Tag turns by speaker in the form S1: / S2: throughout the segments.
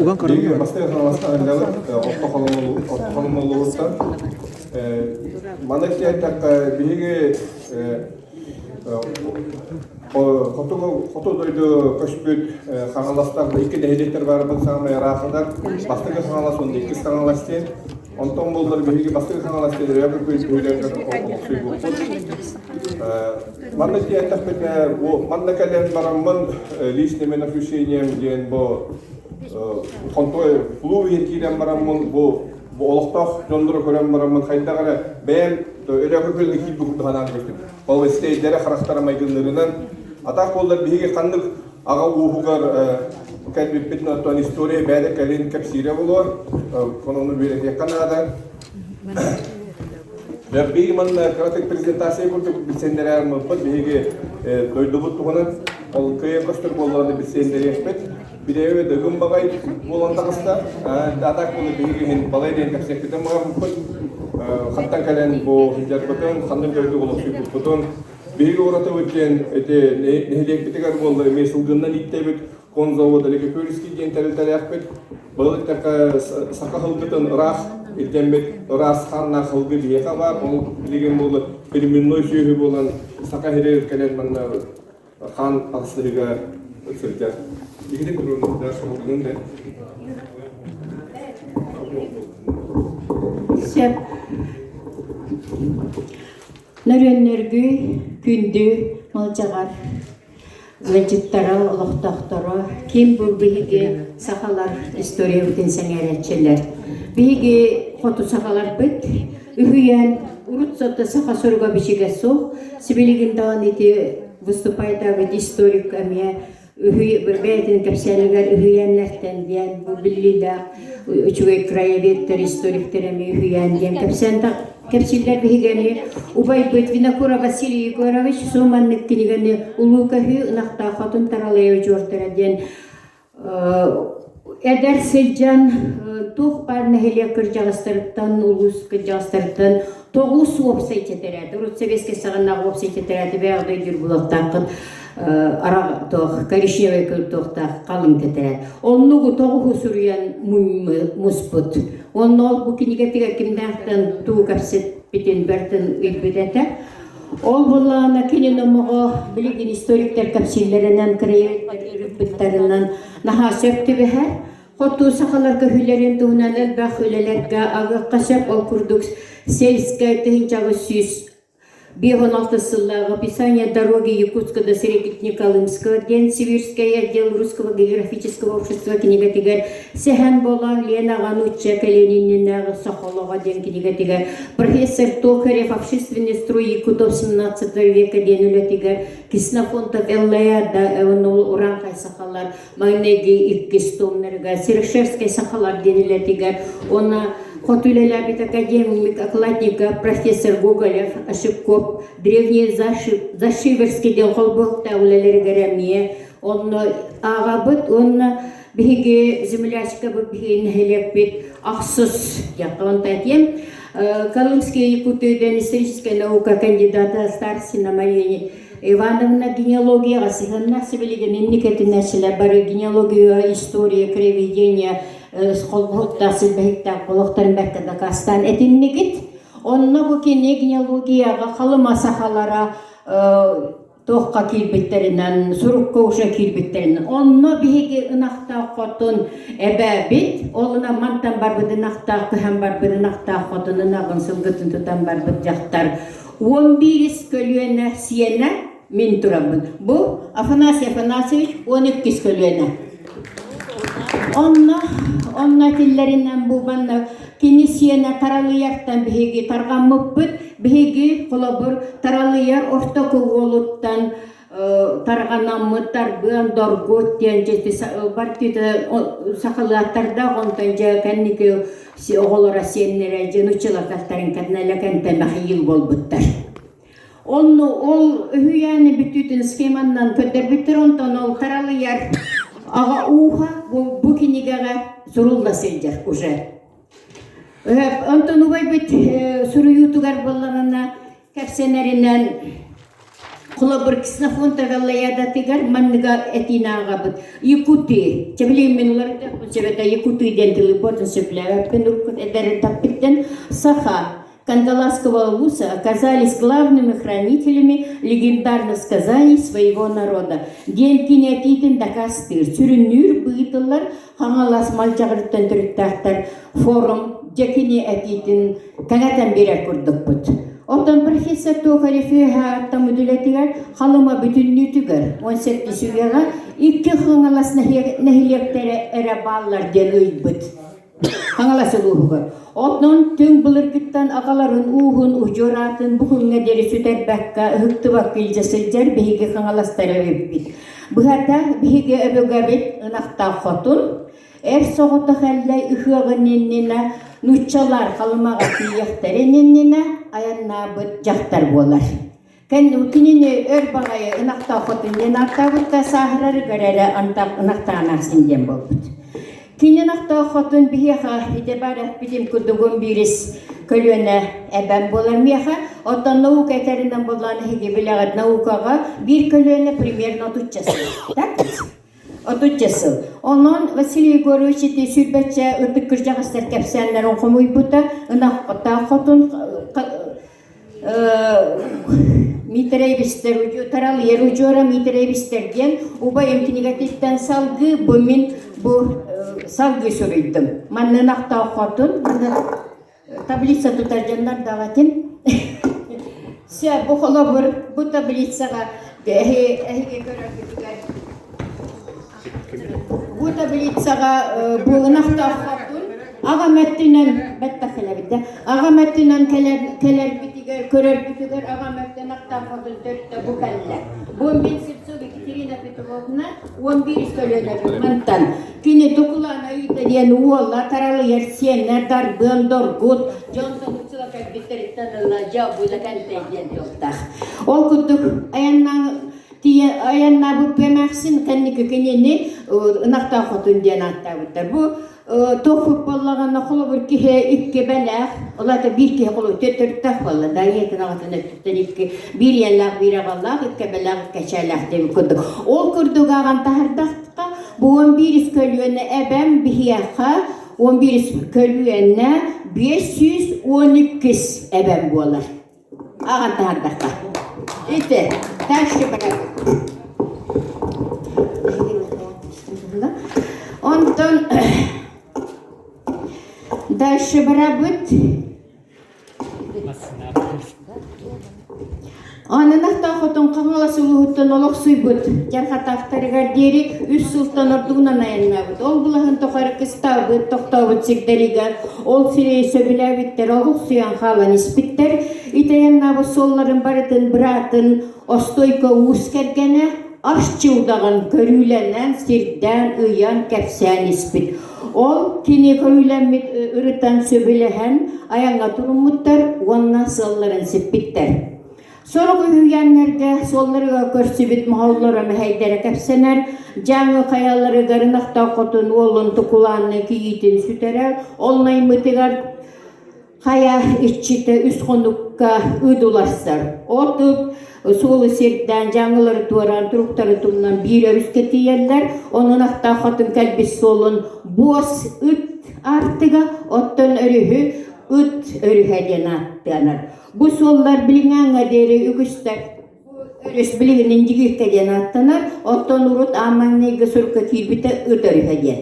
S1: Ugan
S2: kararı. Başta sanatçılar ortakalımlılıktan manaki atak bilgi Fotodoydu köşbüt kanalastlarda iki dehedekler var bu sana yaraklar. Başta kanalas onda iki kanalasti. Ondan bollar bilgi başta kanalasti de yapıp böyle Manaki atak bu mandakadan baramın liste menafüşeyim diyen bu kontrol flu yetkilen baramın bu Олықтақ жондыры көрем барамын қайдағаны бәйін өрәкі көлі кейіп бүкілді ғана көрдім. Ол істейдері қарақтарам айдыларынан атақ болдар бейге қандық аға ұғығар кәлбеппетін аттуан история бәді кәлін кәпсире болуар. Кононы бөлек еққанада. Бейге маңна краткий презентация көрдік білсендері әрім ұлпад бейге дойды бұттығынан ол көйе көстір болуарды білсендері екпет. Birevi de gün bagay bolandağızda datak bolu bilginin balay den kapsekten mağam kut hattan kalen bu hijat batın xanın gördü olası kutun bilgi orata ötken ete nehlek bitigar boldu mesulgundan ittebit konzavda leke pörüski gen tel yakbet balık taka sakahılgıtın rah iltembet ras xanna xılgı diye var ol bilgin bolu periminnoy şöhü bolan sakahirer kalen manna xan aslıga sırtlar İkide kurulunda sorduğunda
S3: Sen nörönörgü gündü malcagar vecitlara oloqtaqtara kim bu bihige sahalar istoriya bitin sengeretçiler bihige foto sahalar bit ühüyen urutsotta saha soruga biçige soğ sibiligin dağın iti выступает в историк ами бәйтін кәпсәлігер үйенлерден ден бұл білілді үчуге краеветтер историктер ами үйен ден кәпсәлдер бігені убай бұйт Винокура Василий Егорович соманнық кенегені ұлу көхі ұнақта қатын таралайы жортыр ден Эдер Селжан тух парны хелекер жағыстырыптан, улус жағыстырыптан тоғыз опсай тетереді. Урут Советский сағаннағы опсай тетереді бәғді үйдер бұлақтақын арақ тоқ, коричневый көл тоқтақ қалың тетереді. Оннығы тоғы сүрген мұспыт. Онны ол бұл кенегетіге кімдақтан туы кәпсет бетін бәртін үлбедеті. Ол бұлағына кенен омығы білеген историктер кәпсейлерінен, кірейбіттерінен наға сөпті бәхәр. Хоту сақалар көхілерін туғынан әлбәқ өлелерге ағы қасап ол күрдік сельская тыгынчағы сүйіс. 2016 жылдағы описание дороги Якутска до Серекит-Николымска, ден Сибирский отдел Русского географического общества кенегетігер Сехен бола Лена Гануча Калининнағы сақалыға ден кенегетігер профессор Токарев общественный строй Якутов 17 века ден өлетігер Киснафонтов Эллаяда Уранқай сақалар Магнеги Иккистомнерға Серешевский сақалар ден өлетігер оны Хотулеля бит академик, окладника, профессор Гоголев, Ошибков, древний Зашиверский дел холбохта улелер гарамия, он агабыт, он биге землячка бигин хелепит, ахсус, он татьем, Колымский якутыйден историческая наука кандидата Старсина Мария Ивановна генеалогия, асиханна сибелиген имникетинашила бары генеалогия, история, криведения, Сколботтасы бәйттен қолықтарын бәккіді қастан әтіннегіт. Онына бұл кене генеалогияға қалыма сақалара тоққа келбеттерінен, сұруқ көші келбеттерінен. Онына бейге ұнақта қотын әбәбет, олына мантан бар бұды нақта күхән бар бұды нақта қотын ұнағын сылғытын тұтан бар бұд жақтар. 11 көлуені сиені мен тұрамын. Бұл Афанасий Афанасьевич 12 көлуені. Онна тиллеринен булганна кинисиена таралыяртан беги тарган мөппүт беги колобур таралыяр орто көгөлүттан тарганаммыттар быан доргот ден жети партида сакалаттарда онтан же каннике оголора сеннере женучулар кастарын кадналакан тамахил болбуттар. Ол үйәне бүтүтүн схемандан көтөрбүттөр онтон ол таралыяр Ага уха bu kinigara surulda selcer уже. Антон убай бит сурuyutugar bollarına kapsenerinden Хулабыр кснафон таваллаяда тигар манныга этинага бут. Якути. Чаблим минуларда чебета якути дентили ботн сепля. Пенуркут эдер тапиттен саха. Кандаласского улуса оказались главными хранителями легендарных сказаний своего народа. Ден кинетитин дакастыр. Сүрүнүр быйтылар хаңалас малчагырттан түрүттактар форум жекини этитин канатан бере курдук бут. Отон профессор Тохарифеха аттамыдулетигер халыма бүтүннүтүгер 18 сүйега икки хаңалас нехилектере эре баллар ден ыйбыт. Хаңалас улугер. Отнон түң былыргыттан агаларын уухун ужуратын бухунга дери сүтербекка ыктыбак килжесилжер биһиги хаңаластары өббит. Быхата биһиги өбөгөбит ынакта хотун эр соғыты хәлләй үхөгөнненнена нуччалар халымага кийяхтеренненнена аяннабыт жактар болар. Кен утинине өр багайы ынакта хотун денактабытта сахрары гөрәле антак ынактаанасынден болбут. Кинен акта хотун бияха итебара бидим кудугун бирис көлөне эбен болар мияха оттан наука этеринен боланы хиги билегат наукага бир көлөне примерно 30 жыл. Так? 30 жыл. Онон Василий Егорович ити сүрбетче ырдык кыржагастар кепсенлер окумуй бута ынакта хотун митерейбистер тарал еружора митерейбистерден уба эмкинегатиттен салгы бумин бу салгы сүрүйдүм. Манны накта хотун таблица тутар жандар дагатин. Се бу холобур бу таблицага бу таблицага бу накта хотун ага меттинен беттахелебидде ага меттинен келер битигер көрөр битигер ага меттен накта хотун төрттө бу келле. Бу мен Сырцова Екатерина Петровна 11 көлөнө мантан кини тукулана үйдө ден уолла таралы ерсенер дар бөндор гут жонтон уцула кабиттеританла жабула кантен жоктах. Ол куттук аянна бу пемаксын канники кенени накта хотун ден аттабыттар. Бу тофуп боллаган холобур кихе икке белах олата бир кихе холу төттөртак болла да етин агатын өттүтөн икки бир яллак бир агаллак икке белах кечелах деп курдук. Ол курдук аган тахырдакка бу 11 көлүнө эбем бияха 11 көлүнө 512 эбем болар. Аган тахырдакка. Ите ташты бара. Онтон дальше барабыт. Ананахта хотон каңаласы улуттан олок суйбыт. Жархатактарыгар дери үс султан ордугунан аяннабыт. Ол булахын тохары кыстабыт, токтабыт сигдеригер. Ол сирей сөбіләбиттер, олук суян халан испиттер. Итаяннабы солларын барытын быратын остойко ускергене ашчы удаган көрүләнен сирден ыян кепсән испит. Ол кини көрүләмит ырытан сөбіләһән аянга турумуттар, онна солларын сиппиттер. Сорғы үйенлерге солларыға көрсібіт мұхаллары мәхейдері кәпсенер, жаңы қаялары ғарынақта қотын олын тұқыланы кейітін сүтері, олнай мұтығар қая ішчіті үс қонуққа ұдыларсар. Отып, солы серден жаңылары туаран тұрықтары тұмнан бір өріске тиерлер, оның ақта қотын кәлбіс солын бос үт артыға, оттын өріхі үт өріхәден аттаныр. Bu sollar bilinganga deri ügüster. Örüs bilinginin jigikkedен аттанар, оттон урут аманнеге сурка кирбите ыдырыхаден.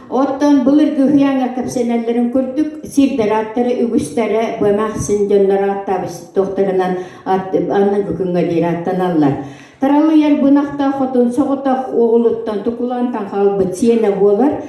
S3: Оттон былыр гүхянга капсенеллерин көрдүк, сирдер аттары үгүстері бөмәксин жонлар аттабыс тоқтарынан анын күкүнгө дери аттаналар. Таралы ер бунақта хотун соғытақ оғылыттан тұқылантан қалбы тиені болар.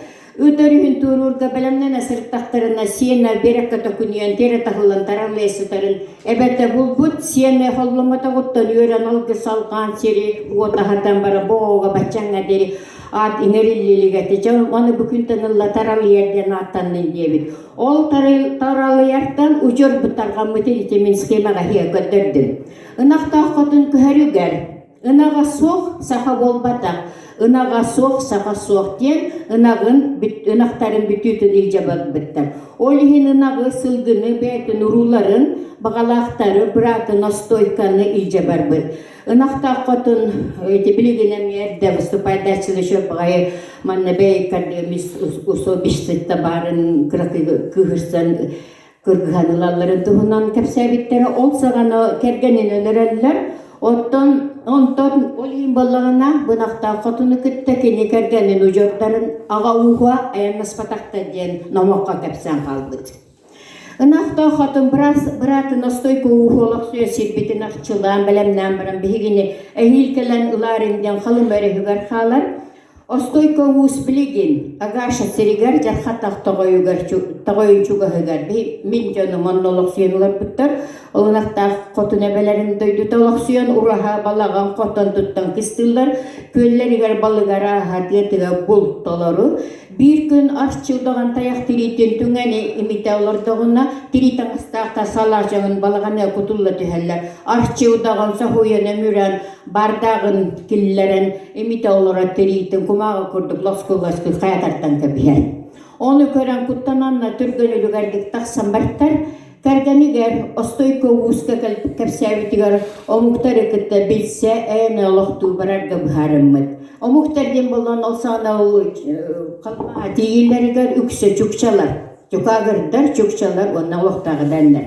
S3: Өтөрүн турурга белемнен асырттактарына сиена берекка токуниан тере тахылан таралы эсутарын эбете булбут сиена холломата готтон үйрен алгы салган сери уотахатан бара боога бачаңга дери ат иңериллилигати жон аны бүкүнтанылла таралы ерден аттанын дебит. Ол таралы яртан ужор бутарган мытелитемин схемага хия көтөрдүм. Ынакта хотун көһөрүгер Ынага соқ саха болбата. Ынаға соқ, сақа соқ ден, ынақтарын бүтүтін илжабал біттір. Олихин ынағы сылгыны, бәйтін ұруларын, бағалақтары, біраты настойканы илжабар бұд. Ынақта қотын, білігінем ерді выступай дәчілі шөп ғайы, манна бәйкардымыз ұсо біштітті барын күгірсен кыргыганылаларын туһунан кепсәбиттері ол сағаны кергенін өлерелер. Онтон олин боллағына бұнақта қотыны күтті кені кергенін ұжоқтарын аға уға аяннас патақта ден намаққа кепсән қалбыд. Ынақта қотын біраты настойка уғолық сөй сербетін ақчылан білемнен бірін бігіне әйілкелен ұларыңден қалым әрі хүгар қалар. Остойка уус білеген, агаша серігер жарқаттақ тағойын чуға хүгер. Мен жоны моннолық сүйен олар бұттар. Олынақтақ қотын әбелерін дөйді толық сүйен ұраға балаған қотын тұттан кістілдер. Көллерігер балығар аға детігі бұл толару. Bir gün arşçıldağın tayaq tiritin tüngeni imite olurdağına tiritin ıstaqta salacağın balağına kutulla tüheller. Arşçıldağın sahuyanı müren bardağın killerin imite olura tiritin kumağı kurduk laskı kayatartan kabiyer. Onu kören kuttananna türgönülü gerdik taqsan bartar. Kərgəniger ostoyko uska kəpsəvitigar o muhtarı kıtta bilse əynə loxtu bararga buharımmıd. O muhtarden bolan olsana qalma deyillerigar ükse çukçalar. Çukagırdar çukçalar onna loxtağı dənlər.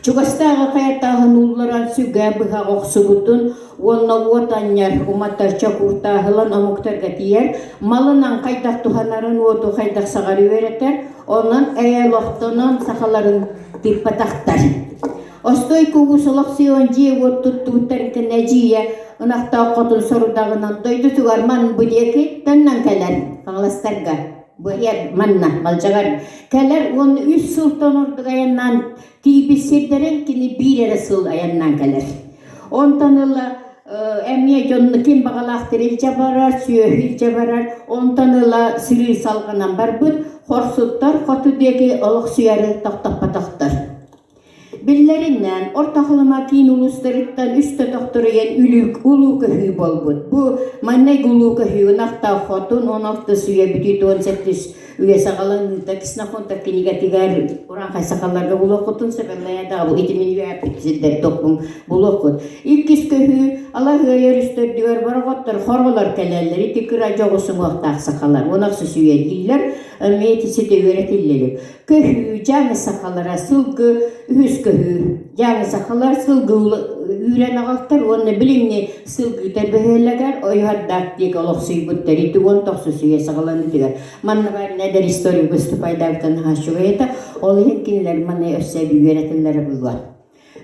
S3: Çukastağı qayatağın ullaran sügə bıha oqsubutun onna otanyar umatar çakurtağılan o muhtarga diyer. Malından qaydaq tuhanların otu qaydaq sağarı vereter. Ondan loxtonan saxaların tipataqtar. Ostoy kugusolaqsiyon jiye tuttutarka najiya ınaqta qotun sorudağınan doydu tugarman budeki tannan kalar qaqlastarga. Bu yer manna balcagar. Kalar on 3 sultan ordugayandan tibi sirderen kini bir rasul ayandan kalar. Ontanıla Emniye jonunu kim bağalaktır ilce barar, süyo ilce barar, ontanıla sürü salgınan barbut, horsuttar, kotudeki oluk süyarı taktapataqtar. Billerinden ortaqlıma kiyin uluslarıttan üstte doktoruyen ulu köhü bolbut. Bu mannay ulu köhü naqta xotun 16 süye bütüt 18 üye sağalanıda kisna kontak kiniga tigar oran kay saqalarga bulu xotun sebellaya da bu itimin üye pitizidder toplum bulu xot. İlkis köhü Allah'a yarıştır diyor baraqottar xorgolar kelelleri iti kıra joğusun oqtaq saqalar. Onaqsı süye diller, metisi de öğretilleri. Köhü, canı saqalara sılgı, ühüs köhü, canı saqalar sılgı üren ağaltar, onu bilimni sılgı terbehelegar, oyhaddak dek oluq suybuttar, iti ontoqsu süye saqalanı digar. Manna var neder istori vыступай davtan haşuğa eta, olu henkinler manna össebi öğretilleri bulgar.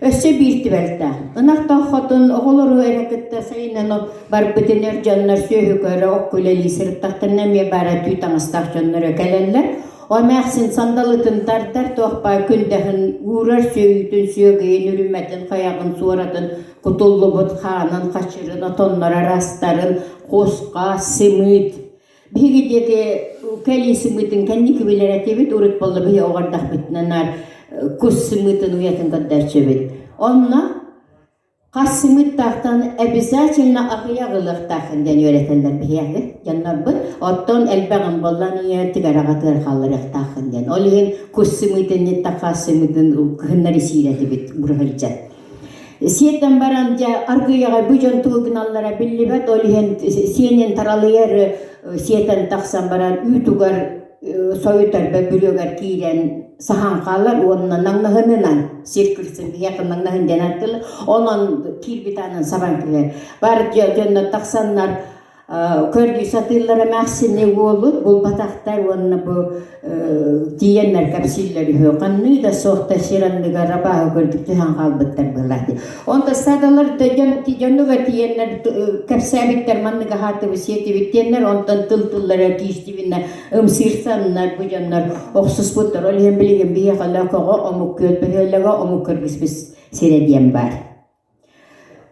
S3: Össe bir tibelta. Anaqta xotun oğuluru erekette sayınan barbıtiner canlar söhükörü okkuleli sırıttaqtan nemiye bara tüytanıstaq canları keleller. O məxsin sandalıtın tartar toqpa kündəhin uğrar söyütün sögəyin ürümətin qayağın suaratın kutullu bud xanın qaçırın otonlara rastarın qosqa simit. Bihigideki keli simitin kendi bilere tebit urut bollu bihi oğardaq bitnenar kus simitin uyatın kaddar çebit. Onna qas simit taqtan обязательно aqıyağılıq taqından öğretenler bihiyaqı. Jannar bud otton elbağın bollanıya tigaraqatır qalırıq taqından. Olihin kus simitin netta qas simitin kıhınları sireti bit burhılcat. Siyetten baranca argıyağa bujon tuğunallara billibet olihin siyenen taralıyar siyetten taqsan baran üytugar soyutar ve bülügar kiren sahan qallar onunla nangnahınınan sirkirsin yakın nangnahından attılı onun kirbitanın saban kiver. Bar jönna taqsanlar kördü satırlara məxsinne olur, bul bataqtar onunla bu diyenler kapsilleri höqanını da soğukta şiranlıga rabağı gördük tühan qalbıttar buladı. Onda sadalar jönnuga diyenler kapsabittar manlıga hatı visiyeti bittiyenler ondan tıltıllara kiştivinler ımsirsanlar bu jönnar oqsus buttar. Olihen bilgen bihe qalaqağa omuk kötbehölaga omuk kırgis biz serediyen bar.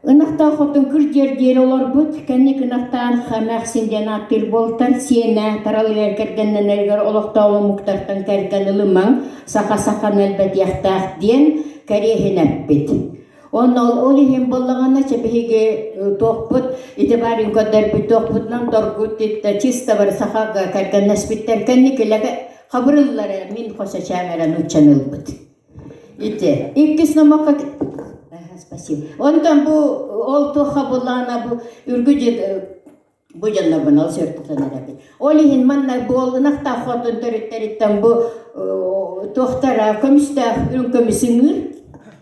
S3: Inaqta xotun kırjer olar bud, kennik ınaqtan xamaqsinden atır boltar, siyene taralıver kergenden ergar olaqta o muhtartan kergen ılımang, saqa-saqan elbet yaxtaq diyen karehin appit. ол иһин боллагана чепиге тохпут итибарын көдөр бит тохпутнан торгут итте чисто бар сахага калганнаспиттер канникелеге хабырлары мин хоша чамеран учанылбыт ите иккис намакка спасибо онтан бу ол тоха боллана бу үргүжет бу жанна бунал сертанарабы ол иһин манна болнакта хотун төрөттөрүттөн бу тохтара комиста үрүмкөмүсүңүр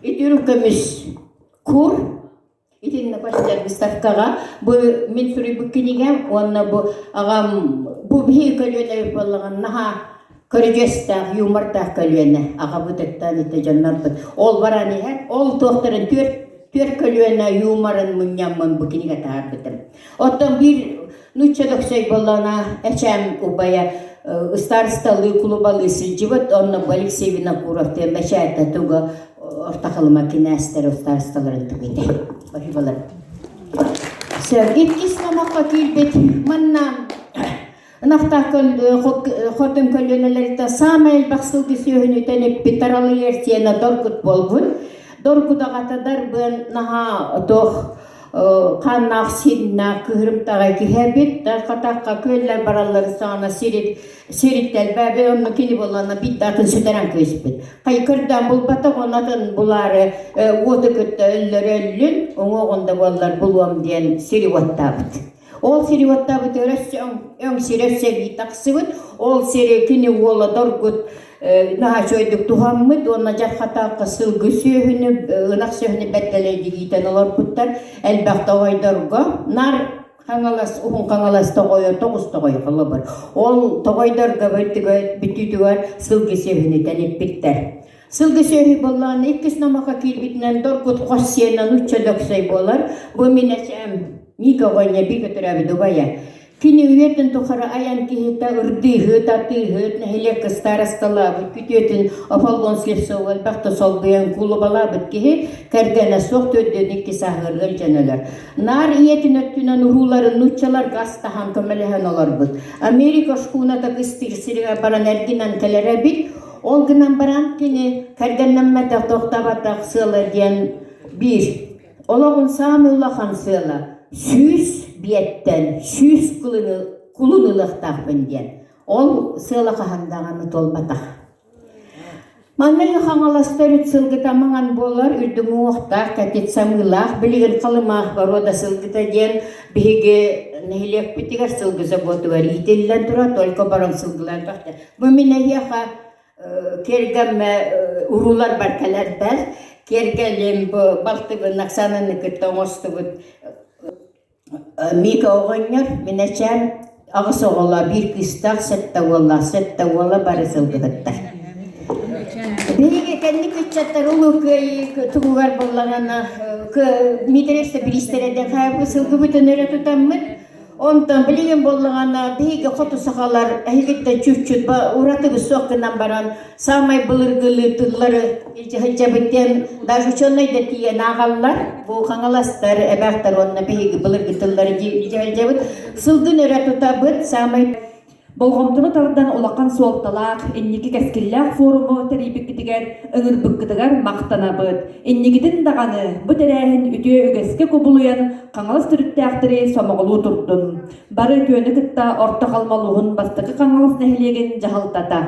S3: итүрүмкөмүс Кур, итинне başlar выставкага. Бу мен сүрү бу кинигем, онна бу агам бу бии көлөтө болгон наха көрөжөстө юмарта көлөне. Ага бу тектан ите жаннарбы. Ол бараны хэ, ол тохтарын төр көлөне юмарын муньяммын бу киниге таарбытым. Оттон бир нуччадоксой боллана эчем убая старосталы клубалы сылжыбыт, онна Алексей Винокуров тем бачайта туга ортақылыма кинәстер старосталарын түгейді. Бахибалар. Иккис намаққа келбет, манна нақта хотын көлінелерді самайыл бақсыл кесіғін өтеніп бітаралы ертені доркут болбын. Доркудағатадар бін наға тоқ қаннақ синна күйірімтаға күйәбет, қатаққа көллер баралары сағына сереттәл бәбі онны кені болғана бит атын сөтерен көйспет. Қайкырдан бұл батақ онатын бұлары оты күтті өллер, оңоғында болар бұлуам дейін сереваттабыт. Ол сереваттабыт өрәсі өң серәсі битақсыбыт, ол сере кені олы доргут наға шойдық туғаммыд, онна жарқатаққа сылғы сөйіні, ынақ сөйіні бәттелейді кейтен олар бұттар, әлбәқті ойдарға, нар қаңалас, ұғын қаңалас тоғойы, тоғыз тоғойы қылы бар. Ол тоғойдарға бітітігер сылғы сөйіні тәнеп біттер. Сылғы сөйі болған, еккіс намаға келбетінен доргут қос сенен үтчөдөксей болар, бұл мен әсем Мика ғойне бір көтірәбі дұбая. Кини уетен тухара аян кихита үрдиһы, татыһы, нәһилек старосталабыт, күтөтін афалгон слепсовал, бақты солбыян кулыбалабыт кихи, кәргәнә соқ төдден икки сағырғыр жаналар. Нар иетін өттінен уруларын нучалар гастахан көмеліген оларбыт. Америка шхуната кыстырсырыға баран әргінен кәлерәбіт, ол гынан баран кини кәргәннән мәтәк тоқтабатақ сылы ден бір. Олағын самы улахан сылы. Süs biyetten, süs kulunuluqtaqpın diyen. Ol sığla qahandağını tolbataq. Mannalı xanalastır sılgıta mağan bolar, ürdüm uğtaq, katet samılaq, bilgin qalımaq var, o da sılgıta diyen, bihige nehilek bitigar sılgıza botu var, itellen tura, tolka baran sılgılar taxta. Bu mine yaqa kergemme urular barkalar bar, kergelim baltıbı naqsanını kıtta oğustıbı, Mika oğanlar, minəçəm, ağız oğula bir qıstaq, sette oğula barı sılgıdıqtar. Beyge kendi küçətlər ulu tuğuvar bollağana, midreste bir istereden qayıbı sılgı bütün öre tutanmır. Ondan bilgin bollağana, beyge xotu sağalar, әйгеттен çürt-çürt, uğratıgı soğukından baran, samay bılırgılı tılları, hıcabıtten, даже çonayda tiyen ağallar, bu қаңаластар, əbəqtar onunla beyge bılırgı tılları jabıt, sılgın öre tutabıt, samay
S1: Болғомдыны тардан олаққан суалталақ, эннеки кәскелләқ форумы тәрейбік кітігер, ұңыр бүккітігер мақтанабыд. Эннегетін дағаны, бұт әрәйін үтіе үгеске көбілуян, қаңалыс түрітті әқтірі сомағылу тұрдын. Бары түйені кітта орта қалмалуғын бастықы қаңалыс нәхілеген жағалтата.